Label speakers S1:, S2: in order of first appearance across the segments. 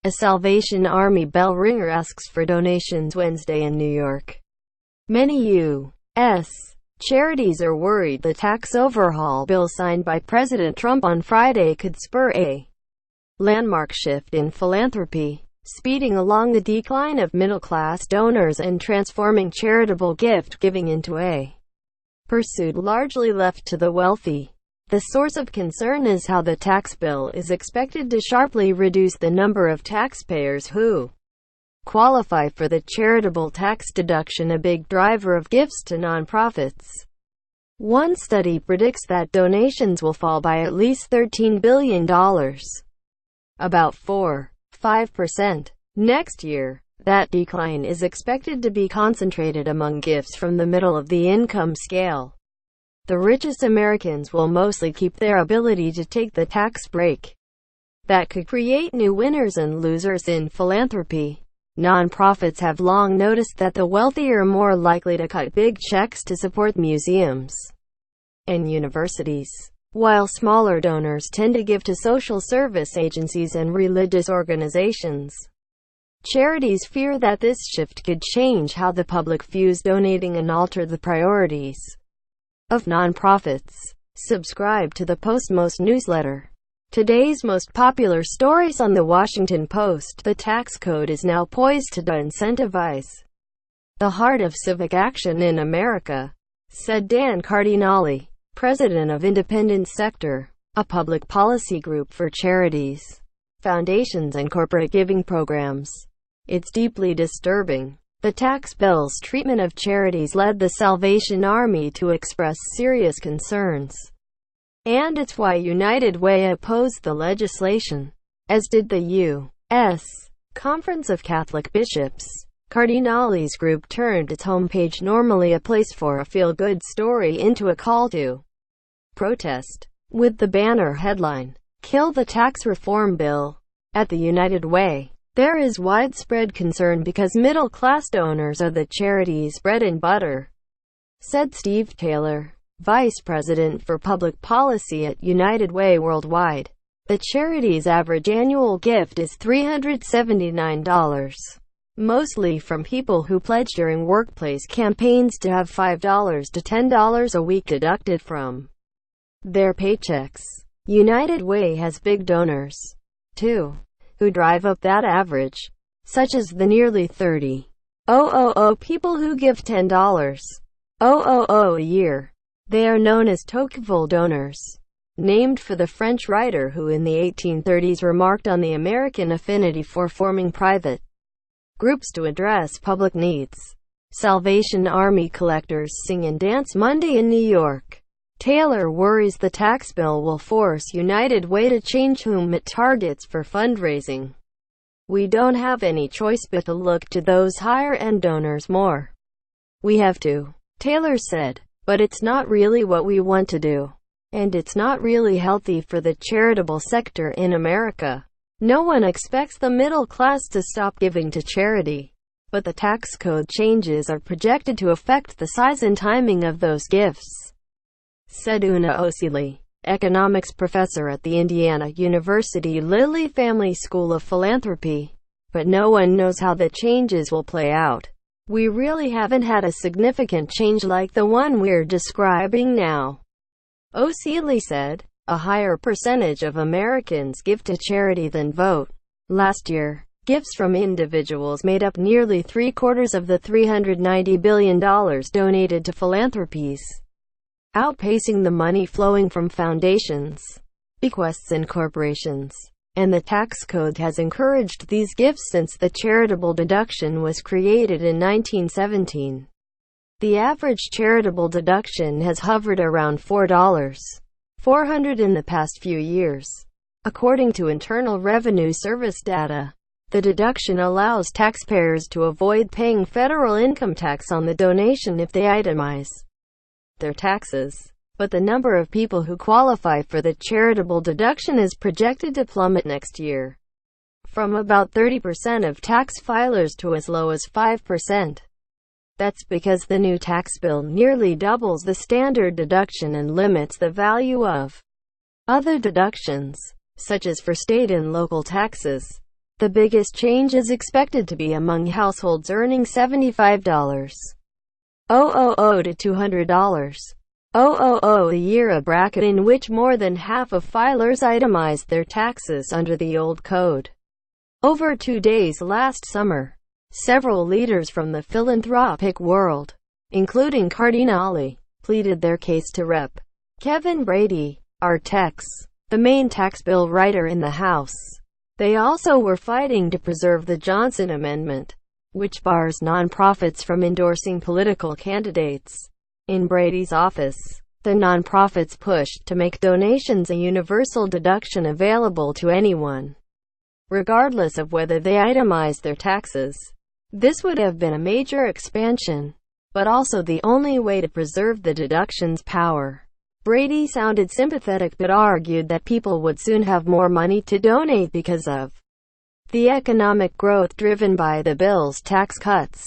S1: A Salvation Army bell ringer asks for donations Wednesday in New York. Many U.S. charities are worried the tax overhaul bill signed by President Trump on Friday could spur a landmark shift in philanthropy, speeding along the decline of middle-class donors and transforming charitable gift-giving into a pursuit largely left to the wealthy. The source of concern is how the tax bill is expected to sharply reduce the number of taxpayers who qualify for the charitable tax deduction, a big driver of gifts to nonprofits. One study predicts that donations will fall by at least $13 billion, about 4.5%, next year. That decline is expected to be concentrated among gifts from the middle of the income scale. The richest Americans will mostly keep their ability to take the tax break. That could create new winners and losers in philanthropy. Nonprofits have long noticed that the wealthy are more likely to cut big checks to support museums and universities, while smaller donors tend to give to social service agencies and religious organizations. Charities fear that this shift could change how the public views donating and alter the priorities of nonprofits. Subscribe to the Post-Most newsletter. Today's most popular stories on the Washington Post. The tax code is now poised to incentivize the heart of civic action in America, said Dan Cardinale, president of Independent Sector, a public policy group for charities, foundations and corporate giving programs. It's deeply disturbing. The tax bill's treatment of charities led the Salvation Army to express serious concerns. And it's why United Way opposed the legislation, as did the U.S. Conference of Catholic Bishops. Cardinale's group turned its homepage, normally a place for a feel-good story, into a call to protest, with the banner headline, "Kill the Tax Reform Bill." At the United Way, there is widespread concern because middle-class donors are the charity's bread and butter, said Steve Taylor, vice president for public policy at United Way Worldwide. The charity's average annual gift is $379, mostly from people who pledge during workplace campaigns to have $5 to $10 a week deducted from their paychecks. United Way has big donors, too, who drive up that average, such as the nearly 30,000 people who give $10,000 a year. They are known as Tocqueville donors, named for the French writer who in the 1830s remarked on the American affinity for forming private groups to address public needs. Salvation Army collectors sing and dance Monday in New York. Taylor worries the tax bill will force United Way to change whom it targets for fundraising. "We don't have any choice but to look to those higher-end donors more. We have to," Taylor said. "But it's not really what we want to do. And it's not really healthy for the charitable sector in America. No one expects the middle class to stop giving to charity. But the tax code changes are projected to affect the size and timing of those gifts," said Una Osili, economics professor at the Indiana University Lilly Family School of Philanthropy. "But no one knows how the changes will play out. We really haven't had a significant change like the one we're describing now," Osili said. A higher percentage of Americans give to charity than vote. Last year, gifts from individuals made up nearly three-quarters of the $390 billion donated to philanthropies, outpacing the money flowing from foundations, bequests and corporations. And the tax code has encouraged these gifts since the charitable deduction was created in 1917. The average charitable deduction has hovered around $4.400 in the past few years. According to Internal Revenue Service data, the deduction allows taxpayers to avoid paying federal income tax on the donation if they itemize their taxes. But the number of people who qualify for the charitable deduction is projected to plummet next year, from about 30% of tax filers to as low as 5%. That's because the new tax bill nearly doubles the standard deduction and limits the value of other deductions, such as for state and local taxes. The biggest change is expected to be among households earning $75,000 to $200 a year, a bracket in which more than half of filers itemized their taxes under the old code. Over 2 days last summer, several leaders from the philanthropic world, including Cardinale, pleaded their case to Rep. Kevin Brady, Artex, the main tax bill writer in the House. They also were fighting to preserve the Johnson Amendment, which bars nonprofits from endorsing political candidates. In Brady's office, the nonprofits pushed to make donations a universal deduction available to anyone, regardless of whether they itemized their taxes. This would have been a major expansion, but also the only way to preserve the deduction's power. Brady sounded sympathetic but argued that people would soon have more money to donate because of the economic growth driven by the bill's tax cuts.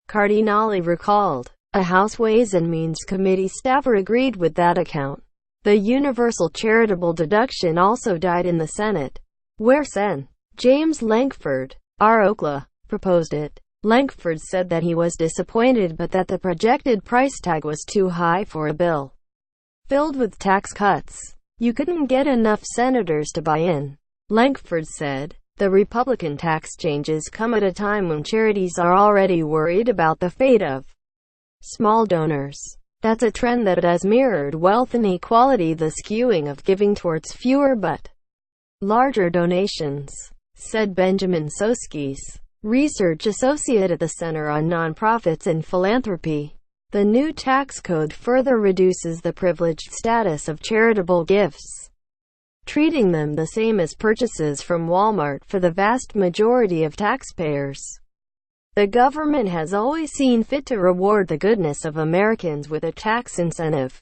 S1: Cardinale recalled, a House Ways and Means Committee staffer agreed with that account. The universal charitable deduction also died in the Senate, where Sen. James Lankford, R. Okla, proposed it. Lankford said that he was disappointed but that the projected price tag was too high for a bill filled with tax cuts. You couldn't get enough senators to buy in. Lankford said, the Republican tax changes come at a time when charities are already worried about the fate of small donors. That's a trend that has mirrored wealth inequality, the skewing of giving towards fewer but larger donations, said Benjamin Soskis, research associate at the Center on Nonprofits and Philanthropy. The new tax code further reduces the privileged status of charitable gifts, treating them the same as purchases from Walmart for the vast majority of taxpayers. The government has always seen fit to reward the goodness of Americans with a tax incentive.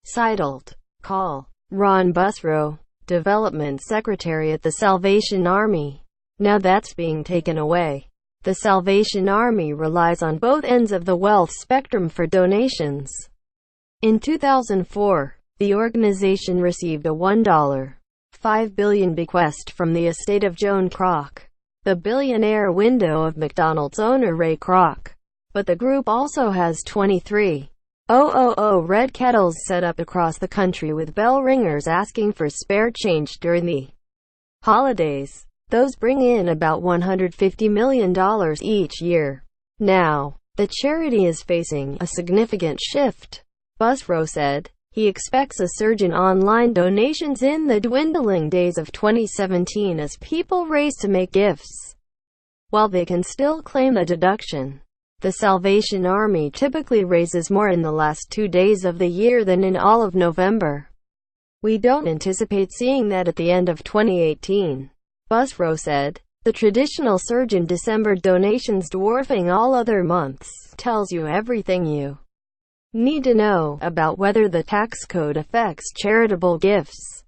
S1: Sidled. Call. Ron Busrow, Development Secretary at the Salvation Army. Now that's being taken away. The Salvation Army relies on both ends of the wealth spectrum for donations. In 2004, the organization received a $1.5 billion bequest from the estate of Joan Kroc, the billionaire widow of McDonald's owner Ray Kroc. But the group also has 23,000 red kettles set up across the country with bell ringers asking for spare change during the holidays. Those bring in about $150 million each year. Now, the charity is facing a significant shift, Busrow said. He expects a surge in online donations in the dwindling days of 2017 as people race to make gifts, while they can still claim a deduction. The Salvation Army typically raises more in the last 2 days of the year than in all of November. We don't anticipate seeing that at the end of 2018. Busrow said, the traditional surge in December donations dwarfing all other months tells you everything you need to know about whether the tax code affects charitable gifts,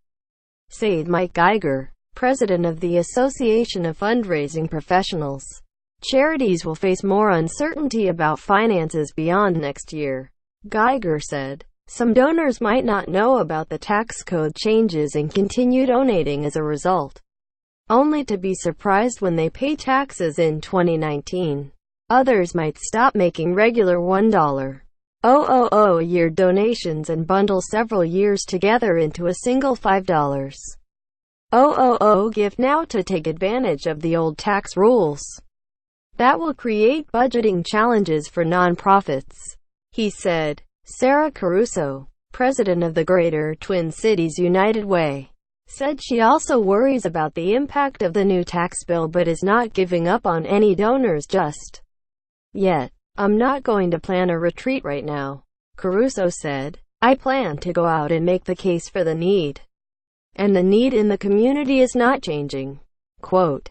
S1: said Mike Geiger, president of the Association of Fundraising Professionals. Charities will face more uncertainty about finances beyond next year, Geiger said. Some donors might not know about the tax code changes and continue donating as a result, only to be surprised when they pay taxes in 2019. Others might stop making regular $1,000 a year donations and bundle several years together into a single $5,000 gift now to take advantage of the old tax rules. That will create budgeting challenges for nonprofits, he said. Sarah Caruso, president of the Greater Twin Cities United Way, said she also worries about the impact of the new tax bill but is not giving up on any donors just yet. I'm not going to plan a retreat right now, Caruso said. I plan to go out and make the case for the need. And the need in the community is not changing. Quote,